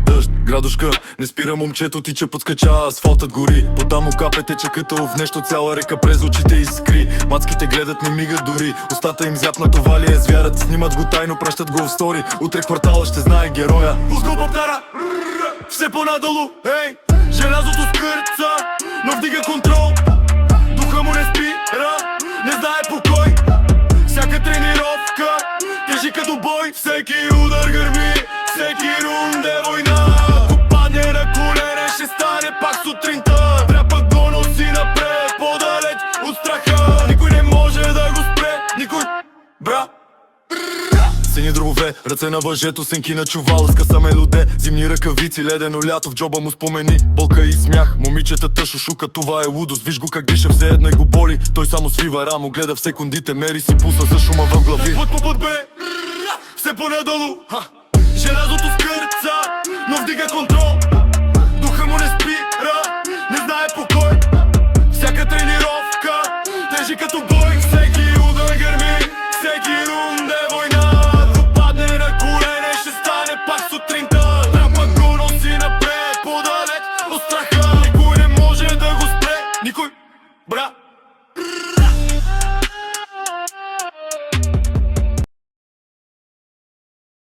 Дъжд, градушка, не спира момчето, тича подскача, асфалтът гори. Потам капе тече като в нещо, цяла река през очите искри. Мацките гледат, не мигат дори, устата им зяпна, това ли е звярат? Снимат го тайно, пращат го в стори, утре квартала ще знае героя. Пуско повтаря, все по-надолу, ей! Желязото скърца, но вдига контрол. Духа му не спира, не знае покой. Всяка тренировка тежи като бой. Всеки удар гърми, всеки рунд е война. Ако падне на колене, ще стане пак сутринта. Трапа го носи напред, по-далеч от страха. Никой не може да го спре, никой, бра. Сини дробове, ръце на въжето, сенки на чувала, скъса мелоде, зимни ръкавици, ледено лято, в джоба му спомени, болка и смях. Момичетата шушука, това е лудост, виж го как диша, все едно и го боли. Той само свива рамо, гледа в секундите, мери си пулса за шума в глави. Път по път бе, все по-надолу, желязото скърца, но вдига контрол. Духа му не спира, не знае покой. Всяка тренировка тежи като бой. Всеки удар гърми, всеки рунд е война. Ако падне на колене, ще стане пак сутринта. Трапа го носи напред, по-далеч от страха. Никой не може да го спре, никой, бра.